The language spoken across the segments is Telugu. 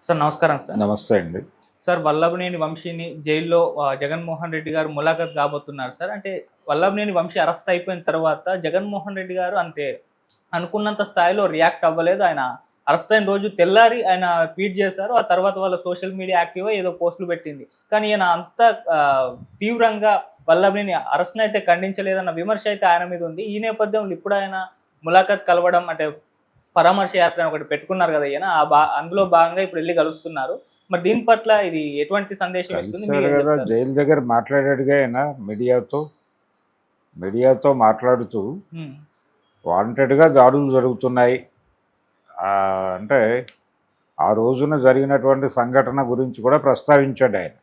సార్ నమస్కారం సార్. నమస్తే అండి. సార్ వల్లభనేని వంశీని జైల్లో జగన్మోహన్ రెడ్డి గారు ములాఖత్ కాబోతున్నారు సార్. అంటే వల్లభనేని వంశీ అరెస్ట్ అయిపోయిన తర్వాత జగన్మోహన్ రెడ్డి గారు అంటే అనుకున్నంత స్థాయిలో రియాక్ట్ అవ్వలేదు. ఆయన అరెస్ట్ అయిన రోజు తెల్లారి ఆయన ట్వీట్ చేశారు. ఆ తర్వాత వాళ్ళ సోషల్ మీడియా యాక్టివ్‌గా ఏదో పోస్టులు పెట్టింది. కానీ ఈయన అంత తీవ్రంగా వల్లభనేని అరెస్ట్‌ని అయితే ఖండించలేదన్న విమర్శ అయితే ఆయన మీద ఉంది. ఈ నేపథ్యంలో ఇప్పుడు ఆయన ములాఖత్ కలవడం అంటే పరామర్శ యాత్ర అని ఒకటి పెట్టుకున్నారు కదా ఈయన. అందులో భాగంగా ఇప్పుడు వెళ్లి కలుస్తున్నారు. మరి దీని పట్ల ఇది ఎటువంటి సందేశం ఇస్తుంది? కలిసారు మీరేం కదా, చెప్తారు? జైలు దగ్గర మాట్లాడాడుగా ఆయన మీడియాతో మాట్లాడుతూ హ్మ్. వాంటెడ్‌గా దాడులు జరుగుతున్నాయి. అంటే ఆ రోజున జరిగినటువంటి సంఘటన గురించి కూడా ప్రస్తావించాడు ఆయన.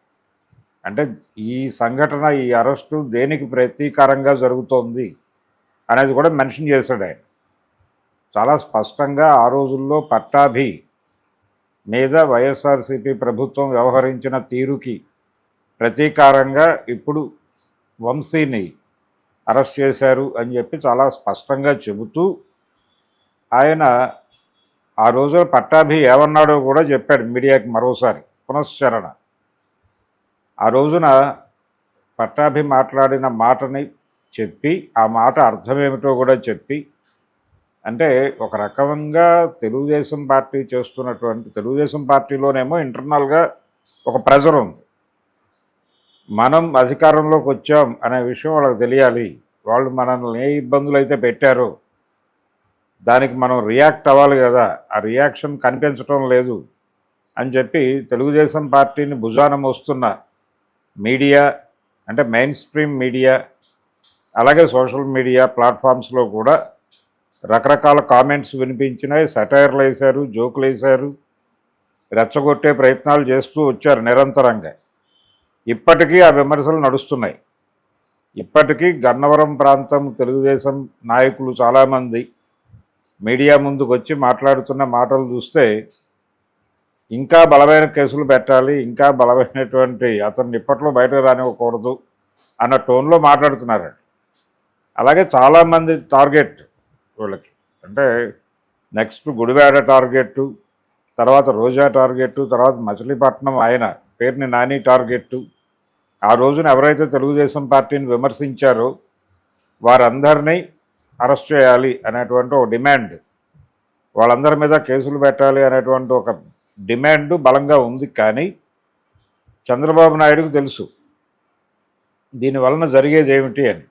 అంటే ఈ సంఘటన, ఈ అరెస్టు దేనికి ప్రతీకారంగా జరుగుతోంది అనేది కూడా మెన్షన్ చేశాడు ఆయన. చాలా స్పష్టంగా ఆ రోజుల్లో పట్టాభి మీద వైఎస్ఆర్సీపీ ప్రభుత్వం వ్యవహరించిన తీరుకి ప్రతీకారంగా ఇప్పుడు వంశీని అరెస్ట్ చేశారు అని చెప్పి చాలా స్పష్టంగా చెబుతూ ఆయన ఆ రోజున పట్టాభి ఏమన్నాడో కూడా చెప్పాడు మీడియాకి మరోసారి పునశ్చరణ. ఆ రోజున పట్టాభి మాట్లాడిన మాటని చెప్పి, ఆ మాట అర్థమేమిటో కూడా చెప్పి, అంటే ఒక రకంగా తెలుగుదేశం పార్టీ చేస్తున్నటువంటి, తెలుగుదేశం పార్టీలోనేమో ఇంటర్నల్గా ఒక ప్రెజర్ ఉంది. మనం అధికారంలోకి వచ్చాం అనే విషయం వాళ్ళకి తెలియాలి. వాళ్ళు మనల్ని ఏ ఇబ్బందులు అయితే పెట్టారో దానికి మనం రియాక్ట్ అవ్వాలి కదా, ఆ రియాక్షన్ కనిపించడం లేదు అని చెప్పి తెలుగుదేశం పార్టీని భుజాన మోస్తున్న మీడియా, అంటే మెయిన్ స్ట్రీమ్ మీడియా, అలాగే సోషల్ మీడియా ప్లాట్ఫామ్స్లో కూడా రకరకాల కామెంట్స్ వినిపించినాయి. సెటైర్లు వేశారు, జోకులు వేశారు, రెచ్చగొట్టే ప్రయత్నాలు చేస్తూ వచ్చారు నిరంతరంగా. ఇప్పటికీ ఆ విమర్శలు నడుస్తున్నాయి. ఇప్పటికీ గన్నవరం ప్రాంతం తెలుగుదేశం నాయకులు చాలామంది మీడియా ముందుకు వచ్చి మాట్లాడుతున్న మాటలు చూస్తే ఇంకా బలమైన కేసులు పెట్టాలి, ఇంకా బలమైనటువంటి అతన్ని ఇప్పట్లో బయటకు రానివ్వకూడదు అన్న టోన్లో మాట్లాడుతున్నారు. అలాగే చాలామంది టార్గెట్ వీళ్ళకి, అంటే నెక్స్ట్ గుడివాడ టార్గెట్టు, తర్వాత రోజా టార్గెట్టు, తర్వాత మచిలీపట్నం ఆయన పేరుని నాని టార్గెట్టు. ఆ రోజున ఎవరైతే తెలుగుదేశం పార్టీని విమర్శించారో వారందరినీ అరెస్ట్ చేయాలి అనేటువంటి ఒక డిమాండ్, వాళ్ళందరి మీద కేసులు పెట్టాలి అనేటువంటి ఒక డిమాండ్ బలంగా ఉంది. కానీ చంద్రబాబు నాయుడుకు తెలుసు దీనివలన జరిగేది ఏమిటి అని.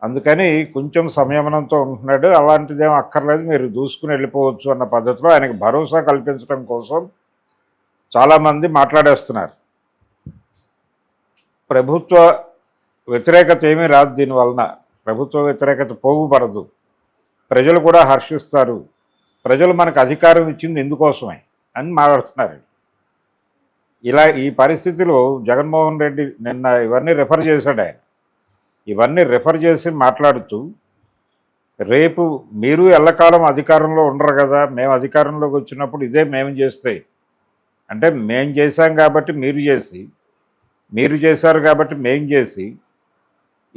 అందుకని కొంచెం సంయమనంతో ఉంటున్నాడు. అలాంటిదేం అక్కర్లేదు, మీరు దూసుకుని వెళ్ళిపోవచ్చు అన్న పద్ధతిలో ఆయనకు భరోసా కల్పించడం కోసం చాలామంది మాట్లాడేస్తున్నారు. ప్రభుత్వ వ్యతిరేకత ఏమీ రాదు దీనివలన, ప్రభుత్వ వ్యతిరేకత పోగుపడదు, ప్రజలు కూడా హర్షిస్తారు, ప్రజలు మనకు అధికారం ఇచ్చింది ఇందుకోసమే అని మాట్లాడుతున్నారు. ఈ పరిస్థితిలో జగన్మోహన్ రెడ్డి నిన్న ఇవన్నీ రెఫర్ చేశాడు. ఆయన ఇవన్నీ రెఫర్ చేసి మాట్లాడుతూ, రేపు మీరు ఎల్లకాలం అధికారంలో ఉండరు కదా, మేము అధికారంలోకి వచ్చినప్పుడు ఇదే మేము చేస్తే, అంటే మేము చేశాం కాబట్టి మీరు చేసి, మీరు చేశారు కాబట్టి మేం చేసి,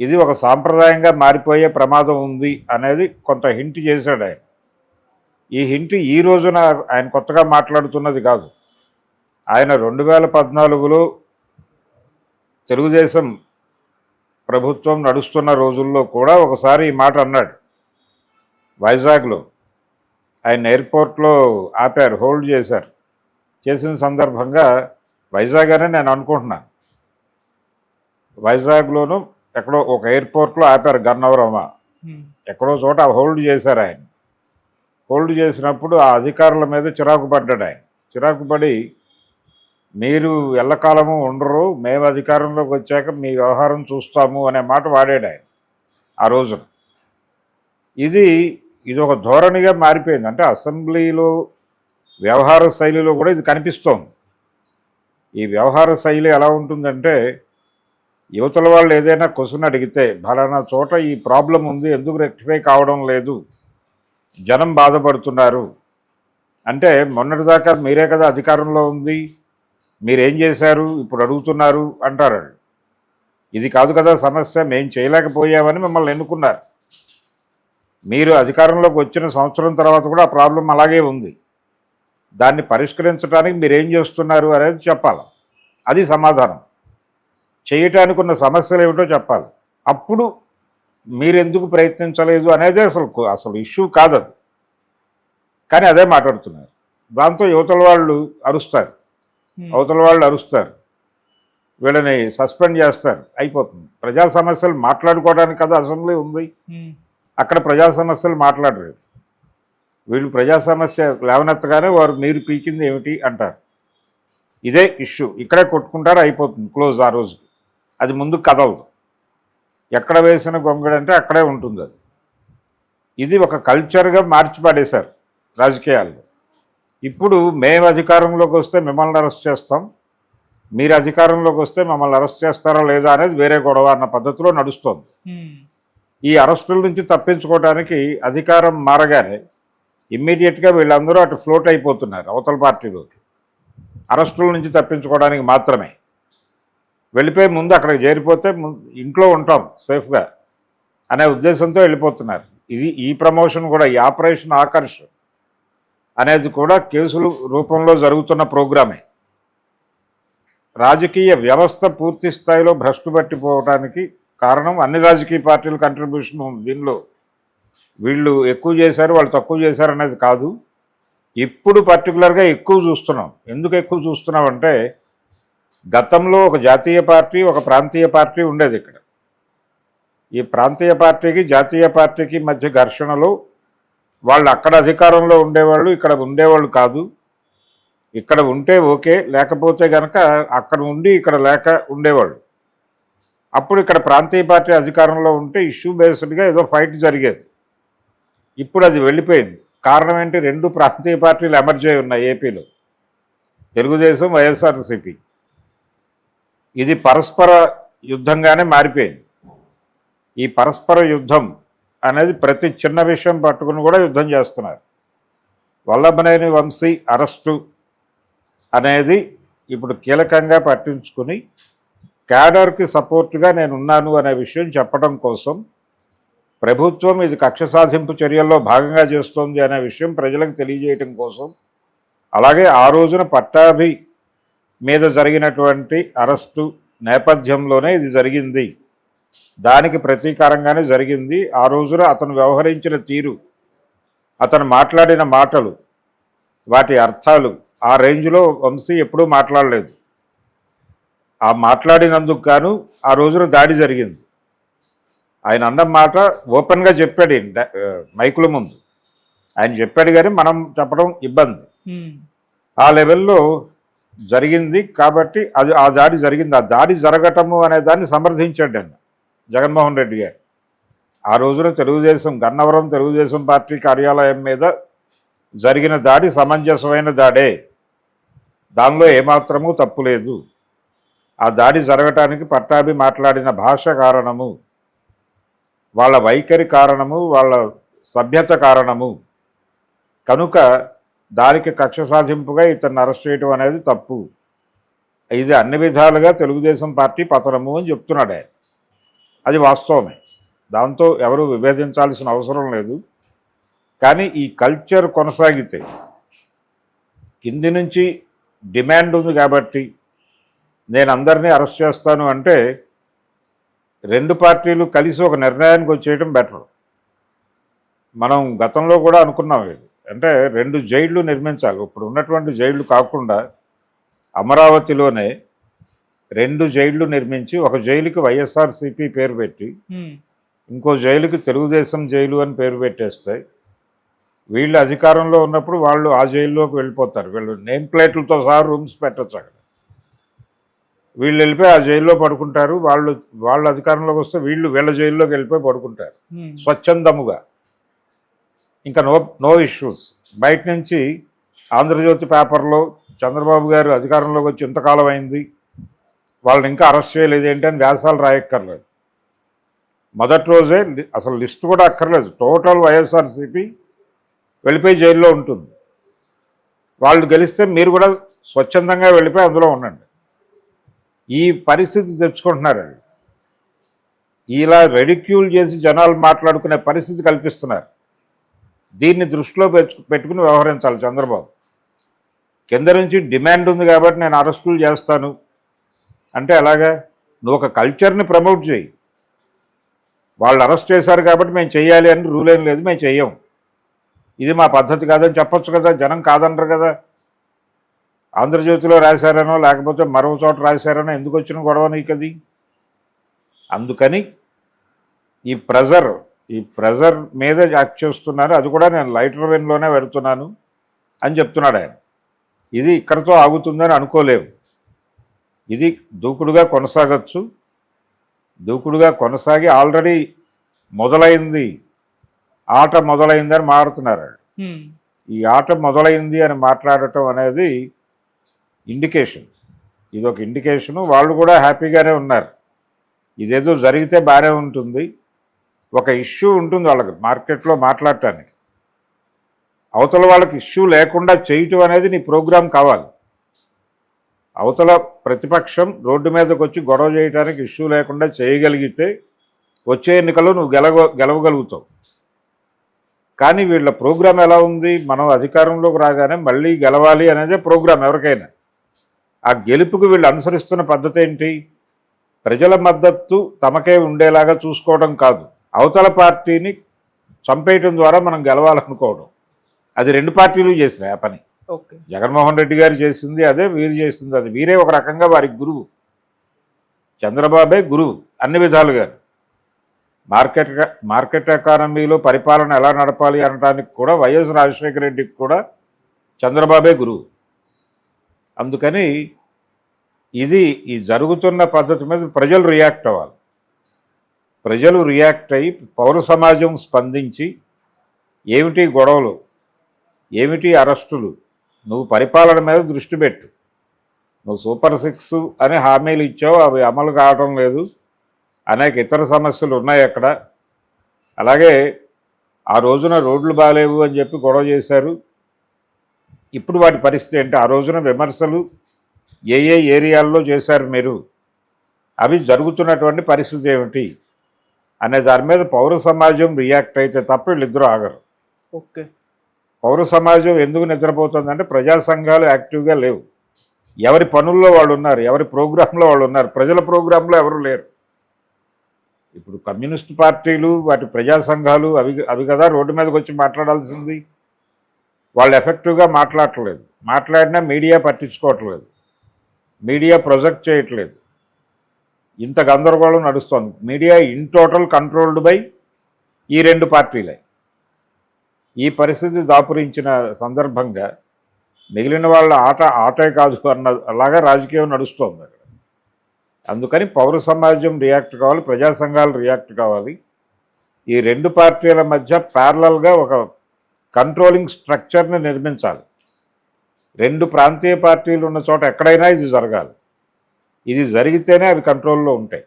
ఇది ఒక సాంప్రదాయంగా మారిపోయే ప్రమాదం ఉంది అనేది కొంత హింట్ చేశాడు ఆయన. ఈ హింట్ ఈ రోజున ఆయన కొత్తగా మాట్లాడుతున్నది కాదు. ఆయన 2014లో తెలుగుదేశం ప్రభుత్వం నడుస్తున్న రోజుల్లో కూడా ఒకసారి ఈ మాట అన్నాడు. వైజాగ్లో ఆయన ఎయిర్పోర్ట్లో ఆపారు, హోల్డ్ చేశారు. చేసిన సందర్భంగా వైజాగ్ అని నేను అనుకుంటున్నాను, వైజాగ్లోనూ ఎక్కడో ఒక ఎయిర్పోర్ట్లో ఆపారు, గన్నవరమా ఎక్కడో చోట హోల్డ్ చేశారు. ఆయన హోల్డ్ చేసినప్పుడు ఆ అధికారుల మీద చిరాకు పడ్డాడు ఆయన. చిరాకు పడి, మీరు ఎల్లకాలము ఉండరు, మేము అధికారంలోకి వచ్చాక మీ వ్యవహారం చూస్తాము అనే మాట వాడాడు ఆయన ఆ రోజున. ఇది ఒక ధోరణిగా మారిపోయింది. అంటే అసెంబ్లీలో వ్యవహార శైలిలో కూడా ఇది కనిపిస్తోంది. ఈ వ్యవహార శైలి ఎలా ఉంటుందంటే, యువతల వాళ్ళు ఏదైనా క్వశ్చన్ అడిగితే, ఫలానా చోట ఈ ప్రాబ్లం ఉంది, ఎందుకు రెక్టిఫై కావడం లేదు, జనం బాధపడుతున్నారు అంటే, మొన్నటిదాకా మీరే కదా అధికారంలో ఉంది, మీరేం చేశారు ఇప్పుడు అడుగుతున్నారు అంటారు. ఇది కాదు కదా సమస్య, మేము చేయలేకపోయామని మిమ్మల్ని ఎన్నుకున్నారు. మీరు అధికారంలోకి వచ్చిన సంవత్సరం తర్వాత కూడా ఆ ప్రాబ్లం అలాగే ఉంది. దాన్ని పరిష్కరించడానికి మీరు ఏం చేస్తున్నారు అనేది చెప్పాలి. అది సమాధానం. చేయటానికి ఉన్న సమస్యలు ఏమిటో చెప్పాలి. అప్పుడు మీరెందుకు ప్రయత్నించలేదు అనేది అసలు ఇష్యూ కాదు అది. కానీ అదే మాట్లాడుతున్నారు. దాంతో అవతల వాళ్ళు అరుస్తారు, వీళ్ళని సస్పెండ్ చేస్తారు, అయిపోతుంది. ప్రజా సమస్యలు మాట్లాడుకోవడానికి కదా అసెంబ్లీ ఉంది. అక్కడ ప్రజా సమస్యలు మాట్లాడరు. వీళ్ళు ప్రజా సమస్య లేవనెత్తగానే వారు మీరు పీకింది ఏమిటి అంటారు. ఇదే ఇష్యూ. ఇక్కడే కొట్టుకుంటారు, అయిపోతుంది, క్లోజ్ ఆ రోజుకి. అది ముందు కదలదు. ఎక్కడ వేసిన గొంగడు అంటే అక్కడే ఉంటుంది అది. ఇది ఒక కల్చర్గా మార్చి పడేశారు రాజకీయాల్లో. ఇప్పుడు మేము అధికారంలోకి వస్తే మిమ్మల్ని అరెస్ట్ చేస్తాం, మీరు అధికారంలోకి వస్తే మమ్మల్ని అరెస్ట్ చేస్తారా లేదా అనేది వేరే గొడవ అన్న పద్ధతిలో నడుస్తోంది. ఈ అరెస్టుల నుంచి తప్పించుకోవడానికి అధికారం మారగానే ఇమ్మీడియట్గా వీళ్ళందరూ అటు ఫ్లోట్ అయిపోతున్నారు అవతల పార్టీలోకి. అరెస్టుల నుంచి తప్పించుకోవడానికి మాత్రమే వెళ్ళిపోయి ముందు అక్కడికి చేరిపోతే ఇంట్లో ఉంటాం సేఫ్గా అనే ఉద్దేశంతో వెళ్ళిపోతున్నారు. ఈ ప్రమోషన్ కూడా, ఈ ఆపరేషన్ ఆకర్ష్ అనేది కూడా కేసుల రూపంలో జరుగుతున్న ప్రోగ్రామే. రాజకీయ వ్యవస్థ పూర్తి స్థాయిలో భ్రష్టు పట్టిపోవడానికి కారణం అన్ని రాజకీయ పార్టీల కంట్రిబ్యూషన్ ఉంది దీనిలో. వీళ్ళు ఎక్కువ చేశారు, వాళ్ళు తక్కువ చేశారు అనేది కాదు. ఇప్పుడు పర్టికులర్గా ఎక్కువ చూస్తున్నాం. ఎందుకు ఎక్కువ చూస్తున్నాం అంటే, గతంలో ఒక జాతీయ పార్టీ, ఒక ప్రాంతీయ పార్టీ ఉండేది ఇక్కడ. ఈ ప్రాంతీయ పార్టీకి జాతీయ పార్టీకి మధ్య ఘర్షణలు, వాళ్ళు అక్కడ అధికారంలో ఉండేవాళ్ళు, ఇక్కడ ఉండేవాళ్ళు కాదు. ఇక్కడ ఉంటే ఓకే, లేకపోతే కనుక అక్కడ ఉండి ఇక్కడ లేక ఉండేవాళ్ళు. అప్పుడు ఇక్కడ ప్రాంతీయ పార్టీ అధికారంలో ఉంటే ఇష్యూ బేస్డ్గా ఏదో ఫైట్ జరిగేది. ఇప్పుడు అది వెళ్ళిపోయింది. కారణం ఏంటి? రెండు ప్రాంతీయ పార్టీలు ఎమర్జ్ అయి ఉన్నాయి ఏపీలో, తెలుగుదేశం, వైఎస్ఆర్సీపీ. ఇది పరస్పర యుద్ధంగానే మారిపోయింది. ఈ పరస్పర యుద్ధం అనేది ప్రతి చిన్న విషయం పట్టుకుని కూడా యుద్ధం చేస్తున్నారు. వల్లభనేని వంశీ అరెస్టు అనేది ఇప్పుడు కీలకంగా పట్టించుకుని క్యాడర్కి సపోర్టుగా నేనున్నాను అనే విషయం చెప్పడం కోసం ప్రభుత్వం ఇది కక్ష సాధింపు చర్యల్లో భాగంగా చేస్తోంది అనే విషయం ప్రజలకు తెలియజేయటం కోసం, అలాగే ఆ రోజున పట్టాభి మీద జరిగినటువంటి అరెస్టు నేపథ్యంలోనే ఇది జరిగింది, దానికి ప్రతీకారంగానే జరిగింది. ఆ రోజున అతను వ్యవహరించిన తీరు, అతను మాట్లాడిన మాటలు, వాటి అర్థాలు ఆ రేంజ్లో వంశీ ఎప్పుడూ మాట్లాడలేదు. ఆ మాట్లాడినందుకు గాను ఆ రోజున దాడి జరిగింది. ఆయన అన్న మాట ఓపెన్గా చెప్పాడు మైకుల ముందు. ఆయన చెప్పాడు కానీ మనం చెప్పడం ఇబ్బంది. ఆ లెవెల్లో జరిగింది కాబట్టి ఆ దాడి జరిగింది. ఆ దాడి జరగటము అనే దాన్ని సమర్థించాడు ఆయన జగన్మోహన్ రెడ్డి గారు. ఆ రోజున గన్నవరం తెలుగుదేశం పార్టీ కార్యాలయం మీద జరిగిన దాడి సమంజసమైన దాడే, దానిలో ఏమాత్రమూ తప్పు లేదు. ఆ దాడి జరగటానికి పట్టాభి మాట్లాడిన భాష కారణము, వాళ్ళ వైఖరి కారణము, వాళ్ళ సభ్యత కారణము. కనుక దానికి కక్ష సాధింపుగా ఇతన్ని అరెస్ట్ చేయడం అనేది తప్పు. ఇది అన్ని విధాలుగా తెలుగుదేశం పార్టీ పతనము అని చెప్తున్నాడు ఆయన. అది వాస్తవమే, దాంతో ఎవరు విభేదించాల్సిన అవసరం లేదు. కానీ ఈ కల్చర్ కొనసాగితే, కింది నుంచి డిమాండ్ ఉంది కాబట్టి నేను అందరినీ అరెస్ట్ చేస్తాను అంటే, రెండు పార్టీలు కలిసి ఒక నిర్ణయానికి వచ్చేయడం బెటర్. మనం గతంలో కూడా అనుకున్నాం ఇది. అంటే 2 జైళ్ళు నిర్మించాలి. ఇప్పుడు ఉన్నటువంటి జైళ్ళు కాకుండా అమరావతిలోనే 2 జైళ్ళు నిర్మించి, ఒక జైలుకి వైఎస్ఆర్సీపీ పేరు పెట్టి, ఇంకో జైలుకి తెలుగుదేశం జైలు అని పేరు పెట్టేస్తే, వీళ్ళు అధికారంలో ఉన్నప్పుడు వాళ్ళు ఆ జైల్లోకి వెళ్ళిపోతారు. వీళ్ళు నేమ్ ప్లేట్లతో సహా రూమ్స్ పెట్టచ్చు అక్కడ. వీళ్ళు వెళ్ళిపోయి ఆ జైల్లో పడుకుంటారు. వాళ్ళు అధికారంలోకి వస్తే వీళ్ళ జైల్లోకి వెళ్ళిపోయి పడుకుంటారు స్వచ్ఛందముగా. ఇంకా నో ఇష్యూస్. బయట నుంచి ఆంధ్రజ్యోతి పేపర్లో చంద్రబాబు గారు అధికారంలోకి వచ్చి ఇంతకాలం అయింది, వాళ్ళని ఇంకా అరెస్ట్ చేయలేదు ఏంటి అని వ్యాసాలు రాయక్కర్లేదు. మొదటి రోజే అసలు లిస్ట్ కూడా అక్కర్లేదు, టోటల్ వైఎస్ఆర్సీపీ వెళ్ళిపోయి జైల్లో ఉంటుంది. వాళ్ళు గెలిస్తే మీరు కూడా స్వచ్ఛందంగా వెళ్ళిపోయి అందులో ఉండండి. ఈ పరిస్థితి తెచ్చుకుంటున్నారండి. ఇలా రెడిక్యూల్ చేసి జనాలు మాట్లాడుకునే పరిస్థితి కల్పిస్తున్నారు. దీన్ని దృష్టిలో పెట్టుకుని వ్యవహరించాలి చంద్రబాబు. కింద నుంచి డిమాండ్ ఉంది కాబట్టి నేను అరెస్టులు చేస్తాను అంటే ఎలాగా? నువ్వు ఒక కల్చర్ని ప్రమోట్ చేయి. వాళ్ళు అరెస్ట్ చేశారు కాబట్టి మేము చెయ్యాలి అని రూల్ ఏం లేదు, మేము చెయ్యం, ఇది మా పద్ధతి కాదని చెప్పొచ్చు కదా. జనం కాదనరు కదా. ఆంధ్రజ్యోతిలో రాశారనో లేకపోతే మరో చోట రాశారనో ఎందుకు వచ్చిన గొడవ నీకు అది? అందుకని ఈ ప్రెజర్ మీద యాక్ట్ చేస్తున్నారు. అది కూడా నేను లైటర్ వెన్లోనే పెడుతున్నాను అని చెప్తున్నాడు ఆయన. ఇది ఇక్కడితో ఆగుతుందని అనుకోలేము. ఇది దూకుడుగా కొనసాగచ్చు. దూకుడుగా కొనసాగి ఆల్రెడీ మొదలైంది, ఆట మొదలైందని మాట్లాడుతున్నారు. ఈ ఆట మొదలైంది అని మాట్లాడటం అనేది ఇండికేషన్. ఇదొక ఇండికేషను. వాళ్ళు కూడా హ్యాపీగానే ఉన్నారు. ఇదేదో జరిగితే బాగానే ఉంటుంది. ఒక ఇష్యూ ఉంటుంది వాళ్ళకి మార్కెట్లో మాట్లాడటానికి. అవతల వాళ్ళకి ఇష్యూ లేకుండా చేయటం అనేది నీ ప్రోగ్రాం కావాలి. అవతల ప్రతిపక్షం రోడ్డు మీదకి వచ్చి గొడవ చేయడానికి ఇష్యూ లేకుండా చేయగలిగితే వచ్చే ఎన్నికల్లో నువ్వు గెలవగలుగుతావు. కానీ వీళ్ళ ప్రోగ్రాం ఎలా ఉంది? మనం అధికారంలోకి రాగానే మళ్ళీ గెలవాలి అనేదే ప్రోగ్రాం ఎవరికైనా. ఆ గెలుపుకు వీళ్ళు అనుసరిస్తున్న పద్ధతి ఏంటి? ప్రజల మద్దతు తమకే ఉండేలాగా చూసుకోవడం కాదు, అవతల పార్టీని చంపేయటం ద్వారా మనం గెలవాలనుకోవడం. అది రెండు పార్టీలు చేసినాయి ఆ పని. ఓకే, జగన్మోహన్ రెడ్డి గారు చేసింది అదే, వీరు చేసింది అది. వీరే ఒక రకంగా వారికి గురువు. చంద్రబాబే గురువు అన్ని విధాలుగా. మార్కెట్ ఎకానమీలో పరిపాలన ఎలా నడపాలి అనడానికి కూడా వైఎస్ రాజశేఖర రెడ్డికి కూడా చంద్రబాబే గురువు. అందుకని ఈ జరుగుతున్న పద్ధతి మీద ప్రజలు రియాక్ట్ అవ్వాలి. ప్రజలు రియాక్ట్ అయ్యి పౌర సమాజం స్పందించి ఏమిటి గొడవలు, ఏమిటి అరెస్టులు, నువ్వు పరిపాలన మీద దృష్టి పెట్టు. నువ్వు సూపర్ 6 అని హామీలు ఇచ్చావు, అవి అమలు కావడం లేదు. అనేక ఇతర సమస్యలు ఉన్నాయి అక్కడ. అలాగే ఆ రోజున రోడ్లు బాగాలేవు అని చెప్పి గొడవ చేశారు. ఇప్పుడు వాటి పరిస్థితి ఏంటి? ఆ రోజున విమర్శలు ఏ ఏరియాల్లో చేశారు మీరు, అవి జరుగుతున్నటువంటి పరిస్థితి ఏమిటి అనే దాని మీద పౌర సమాజం రియాక్ట్ అయితే తప్ప వీళ్ళిద్దరూ ఆగరు. ఓకే, పౌర సమాజం ఎందుకు నిద్రపోతుందంటే ప్రజా సంఘాలు యాక్టివ్గా లేవు. ఎవరి పనుల్లో వాళ్ళు ఉన్నారు, ఎవరి ప్రోగ్రాంలో వాళ్ళు ఉన్నారు, ప్రజల ప్రోగ్రాంలో ఎవరు లేరు. ఇప్పుడు కమ్యూనిస్ట్ పార్టీలు, వాటి ప్రజా సంఘాలు అవి కదా రోడ్డు మీదకి వచ్చి మాట్లాడాల్సింది. వాళ్ళు ఎఫెక్టివ్గా మాట్లాడట్లేదు. మాట్లాడినా మీడియా పట్టించుకోవట్లేదు, మీడియా ప్రొజెక్ట్ చేయట్లేదు. ఇంత గందరగోళం నడుస్తోంది. Media in total controlled by ఈ రెండు పార్టీలే. ఈ పరిస్థితి దాపురించిన సందర్భంగా మిగిలిన వాళ్ళ ఆటే కాదు అన్న అలాగా రాజకీయం నడుస్తోంది అక్కడ. అందుకని పౌర సమాజం రియాక్ట్ కావాలి, ప్రజా సంఘాలు రియాక్ట్ కావాలి. ఈ రెండు పార్టీల మధ్య ప్యారలల్గా ఒక కంట్రోలింగ్ స్ట్రక్చర్ని నిర్మించాలి. రెండు ప్రాంతీయ పార్టీలు ఉన్న చోట ఎక్కడైనా ఇది జరగాలి. ఇది జరిగితేనే అవి కంట్రోల్లో ఉంటాయి.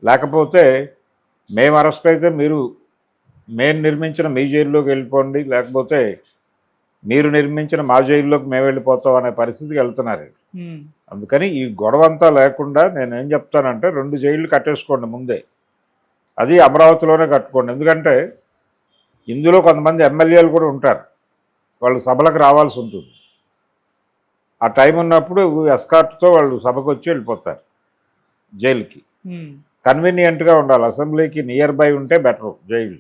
లేకపోతే మేము అరెస్ట్ అయితే మేము నిర్మించిన మీ జైల్లోకి వెళ్ళిపోండి, లేకపోతే మీరు నిర్మించిన మా జైల్లోకి మేము వెళ్ళిపోతాం అనే పరిస్థితికి వెళ్తున్నారు. అందుకని ఈ గొడవంతా లేకుండా నేనేం చెప్తానంటే 2 జైళ్ళు కట్టేసుకోండి ముందే. అది అమరావతిలోనే కట్టుకోండి. ఎందుకంటే ఇందులో కొంతమంది ఎమ్మెల్యేలు కూడా ఉంటారు, వాళ్ళు సభలకు రావాల్సి ఉంటుంది. ఆ టైం ఉన్నప్పుడు ఎస్కార్ట్తో వాళ్ళు సభకు వచ్చి వెళ్ళిపోతారు జైలుకి. కన్వీనియంట్గా ఉండాలి. అసెంబ్లీకి నియర్ బై ఉంటే బెటరు జైలు.